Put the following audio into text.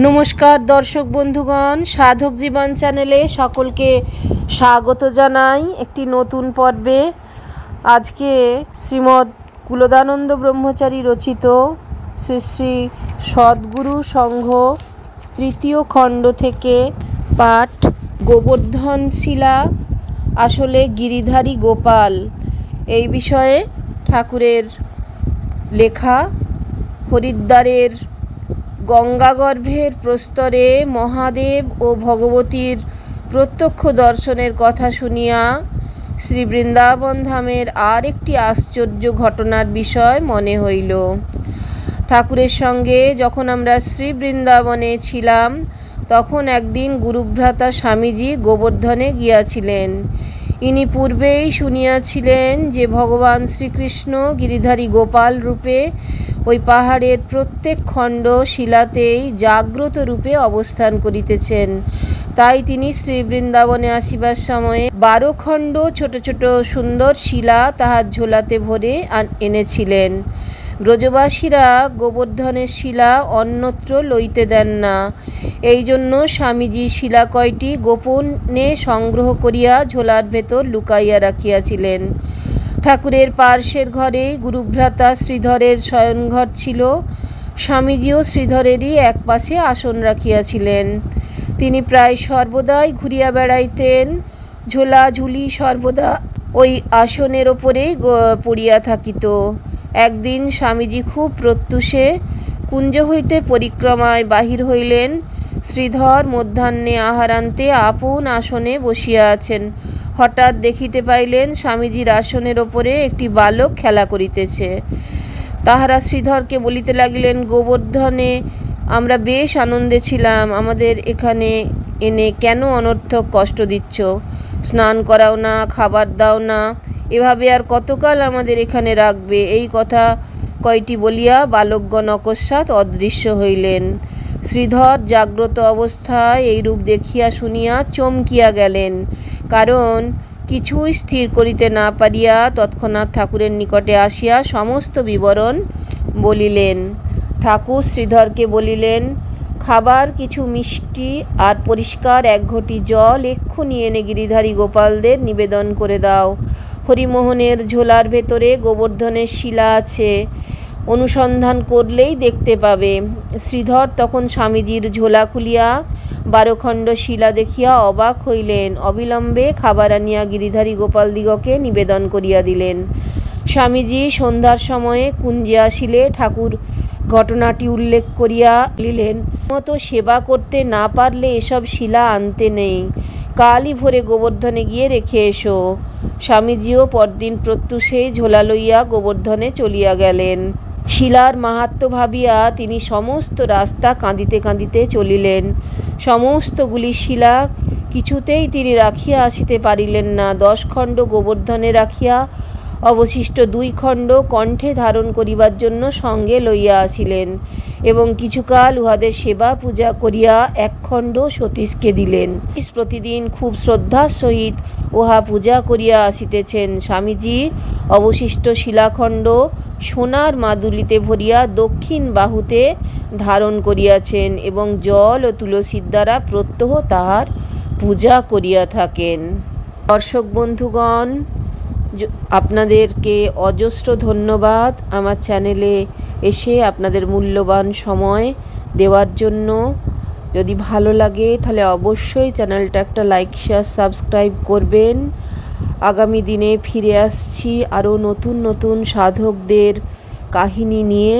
নমস্কার দর্শক বন্ধুগণ, সাধক জীবন চ্যানেলে সকলকে স্বাগত জানাই একটি নতুন পর্বে। আজকে শ্রীমৎ কুলদানন্দ ব্রহ্মচারী রচিত শ্রী শ্রী সদ্গুরু সংঘ তৃতীয় খণ্ড থেকে পাঠ গোবর্ধন শিলা আসলে গিরিধারী গোপাল, এই বিষয়ে ঠাকুরের লেখা। হরিদ্বারের গঙ্গাগর্ভের প্রস্তরে মহাদেব ও ভগবতীর প্রত্যক্ষ দর্শনের কথা শুনিয়া শ্রী বৃন্দাবন ধামের আর একটি আশ্চর্য ঘটনার বিষয় মনে হইল। ঠাকুরের সঙ্গে যখন আমরা শ্রী বৃন্দাবনে ছিলাম, তখন একদিন গুরুভ্রাতা স্বামীজি গোবর্ধনে গিয়াছিলেন। ইনি পূর্বেই শুনিয়াছিলেন যে ভগবান শ্রীকৃষ্ণ গিরিধারী গোপাল রূপে ওই পাহাড়ের প্রত্যেক খণ্ড শিলাতেই জাগ্রত রূপে অবস্থান করিতেছেন। তাই তিনি শ্রী বৃন্দাবনে আসিবার সময়ে 12 খণ্ড ছোট ছোট সুন্দর শিলা তাহার ঝোলাতে ভরে এনেছিলেন। ব্রজবাসীরা গোবর্ধনের শিলা অন্যত্র লইতে দেন না, এই জন্য স্বামীজি শিলা কয়টি গোপনে সংগ্রহ করিয়া ঝোলার ভেতর লুকাইয়া রাখিয়াছিলেন। ঠাকুরের পার্শ্বের ঘরেই গুরুভ্রাতা শ্রীধরের শয়নঘর ছিল। স্বামীজিও শ্রীধরেরই এক পাশে আসন রাখিয়াছিলেন। তিনি প্রায় সর্বদাই ঘুরিয়া বেড়াইতেন। ঝোলাঝুলি সর্বদা ওই আসনের ওপরেই পড়িয়া থাকিত। একদিন স্বামীজি খুব প্রত্যুষে কুঞ্জ হইতে পরিক্রমায় বাহির হইলেন। শ্রীধর মধ্যাহ্নে আহারান্তে আপন আসনে বসিয়া আছেন। হঠাৎ দেখিতে পাইলেন স্বামীজির আসনের ওপরে একটি বালক খেলা করিতেছে। তাহারা শ্রীধরকে বলিতে লাগিলেন, গোবর্ধনে আমরা বেশ আনন্দে ছিলাম, আমাদের এখানে এনে কেন অনর্থক কষ্ট দিচ্ছ? স্নান করাও না, খাবার দাও না, এভাবে আর কতকাল আমাদের এখানে রাখবে? এই কথা কয়টি বলিয়া বালকগণ অকস্মাৎ অদৃশ্য হইলেন। শ্রীধর জাগ্রত অবস্থায় এইরূপ দেখিয়া শুনিয়া চমকিয়া গেলেন, কারণ কিছুই স্থির করিতে না পারিয়া তৎক্ষণাৎ ঠাকুরের নিকটে আসিয়া সমস্ত বিবরণ বলিলেন। ঠাকুর শ্রীধরকে বলিলেন, খাবার কিছু মিষ্টি আর পরিষ্কার 1 ঘটি জল এক্ষুনি এনে গিরিধারী গোপালদের নিবেদন করে দাও। হরিমোহনের ঝোলার ভেতরে গোবর্ধনের শিলা আছে, অনুসন্ধান করলেই দেখতে পাবে। শ্রীধর তখন স্বামীজির ঝোলা খুলিয়া 12 খণ্ড শিলা দেখিয়া অবাক হইলেন। অবিলম্বে খাবার আনিয়া গিরিধারী গোপালদিগকে নিবেদন করিয়া দিলেন। স্বামীজি সন্ধ্যার সময়ে কুঞ্জে আসিলে ঠাকুর ঘটনাটি উল্লেখ করিয়া বলিলেন, মতো সেবা করতে না পারলে এসব শিলা আনতে নেই, কালই ভোরে গোবর্ধনে গিয়ে রেখে এসো। স্বামীজিও পরদিন প্রত্যুষেই ঝোলা লইয়া গোবর্ধনে চলিয়া গেলেন। শিলার মাহাত্ম্য ভাবিয়া তিনি সমস্ত রাস্তা কাঁদিতে কাঁদিতে চলিলেন। সমস্তগুলি শিলা কিছুতেই তিনি রাখিয়া আসিতে পারিলেন না। 10 খণ্ড গোবর্ধনে রাখিয়া অবশিষ্ট 2 খণ্ড কণ্ঠে ধারণ করিবার জন্য সঙ্গে লইয়া আসিলেন এবং কিছুকাল উহাদের সেবা পূজা করিয়া 1 খণ্ড সতীশকে দিলেন। প্রতিদিন খুব শ্রদ্ধার সহিত উহা পূজা করিয়া আসিতেছেন। স্বামীজি অবশিষ্ট শিলাখণ্ড সোনার মাদুলিতে ভরিয়া দক্ষিণ বাহুতে ধারণ করিয়াছেন এবং জল ও তুলসীর দ্বারা প্রত্যহ তাহার পূজা করিয়া থাকেন। দর্শক বন্ধুগণ, আপনাদেরকে অজস্র ধন্যবাদ আমার চ্যানেলে এসে আপনাদের মূল্যবান সময় দেওয়ার জন্য। যদি ভালো লাগে তাহলে অবশ্যই চ্যানেলটা একটা লাইক, শেয়ার, সাবস্ক্রাইব করবেন। আগামী দিনে ফিরে আসছি আরও নতুন নতুন সাধকদের কাহিনী নিয়ে।